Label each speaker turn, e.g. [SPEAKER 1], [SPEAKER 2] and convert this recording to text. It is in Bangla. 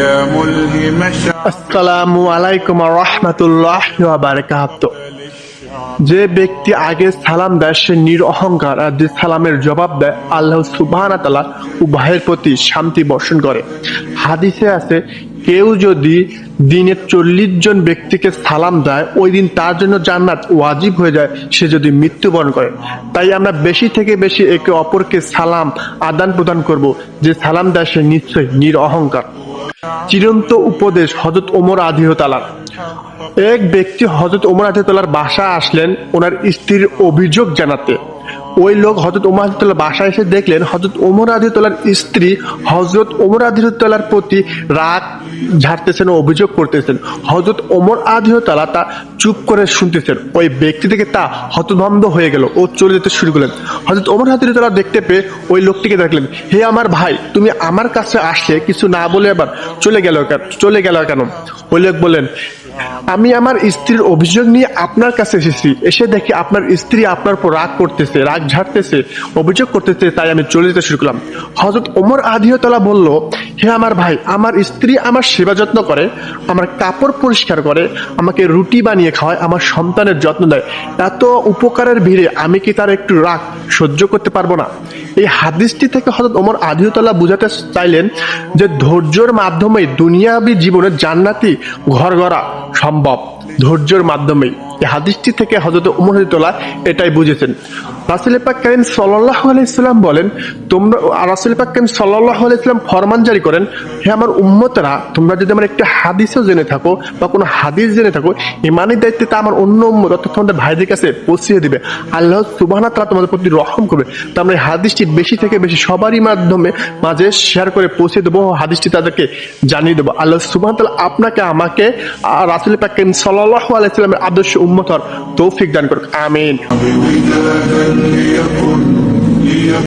[SPEAKER 1] يا ملهم
[SPEAKER 2] আসসালামু আলাইকুম ওয়া রাহমাতুল্লাহি ওয়া বারাকাতুহু। যে ব্যক্তি আগে সালাম দেয় সে নিরহংকার, আর যে সালামের জবাব দেয় আল্লাহ সুবহানাহু ওয়া তাআলা উভয়ের প্রতি শান্তি বর্ষণ করে। হাদিসে আছে, কেউ যদি দিনে 40 জন ব্যক্তিকে সালাম দেয় ওই দিন তার জন্য জান্নাত ওয়াজিব হয়ে যায়, সে যদি মৃত্যুবরণ করে। তাই আমরা বেশি থেকে বেশি একে অপরকে সালাম আদান প্রদান করব। যে সালাম দেয় সে নিশ্চয়ই নিরহংকার। চিরন্ত উপদেশ হযরত ওমর রাদিয়াল্লাহু তাআলা। এক ব্যক্তি হযরত ওমর রাদিয়াল্লাহু তাআলার বাসায় আসলেন ওনার স্ত্রীর অভিযোগ জানাতে। ওই লোক হযরত ওমর রাদিয়াল্লাহু তাআলার বাসায় এসে দেখলেন হযরত ওমর রাদিয়াল্লাহু তাআলার স্ত্রী হযরত ওমর রাদিয়াল্লাহু তাআলার প্রতি রাগ ঝাড়তেছেন ও অভিযোগ করতেছেন। হযরত ওমর রাদিয়াল্লাহু তাআলা তা চুপ করে শুনতেছেন। ওই ব্যক্তি থেকে তা হতভম্ব হয়ে গেল ও চলে যেতে শুরু করলেন। হযরত ওমর রাদিয়াল্লাহু তাআলা দেখতে পেয়ে ওই লোকটিকে দেখলেন, হে আমার ভাই, তুমি আমার কাছে আসলে কিছু না বলে আবার চলে গেল কেন? ওই লোক বললেন, আমি আমার স্ত্রীর অভিযোগ নিয়ে আপনার কাছে এসেছি, এসে দেখি আপনার স্ত্রী আপনার উপর রাগ করতেছে, রাগ ঝাড়তেছে, অভিযোগ করতেছে, তাই আমি চলে যেতে শুরু করলাম। হযরত ওমর রাদিয়াল্লাহু তাআলা বলল, হে আমার ভাই, আমার স্ত্রী আমার সেবা যত্ন করে, আমার কাপড় পরিষ্কার করে, আমাকে রুটি বানিয়ে খাওয়ায়, আমার সন্তানের যত্ন দেয়। এত উপকারের ভিড়ে আমি কি তার একটু রাগ সহ্য করতে পারবো না? এই হাদিসটি থেকে হযরত ওমর রাদিয়াল্লাহু তাআলা বুঝাতে চাইলেন যে ধৈর্যের মাধ্যমেই দুনিয়াবী জীবনে জান্নাতি ঘর গড়া সম্ভব। ধৈর্যের মাধ্যমেই এই হাদিসটি থেকে হযরত ওমর রাদিয়াল্লাহু তাআলা এটাই বুঝেছেন। রাসূল পাক কারীম সাল্লাল্লাহু আলাইহি সাল্লাম বলেন, রাসূল পাক কারীম সাল্লাল্লাহু আলাইহি সাল্লাম ফরমান জারি করেন, হে আমার উম্মতরা, তোমরা যদি আমার একটা হাদিসও জেনে থাকো বা কোনো হাদিস জেনে থাকো, ইমানি দায়িত্বে তা আমার অন্য উম্মত অর্থাৎ তোমাদের ভাইদের কাছে পৌঁছিয়ে দিবে। আল্লাহ সুবহানাহু ওয়া তাআলা তোমাদের প্রতি রহম করবে। তো আমরা এই হাদিসটি বেশি থেকে বেশি সবারই মাঝে শেয়ার করে পৌঁছে দেবো, হাদিসটি তাদেরকে জানিয়ে দেবো। আল্লাহ সুবহানাহু ওয়া তাআলা আপনাকে আমাকে রাসূল পাক কারীম সাল্লাল্লাহু আলাইহি সাল্লামের আদর্শ উম্মত হওয়ার তৌফিক দান করুক। আমিন।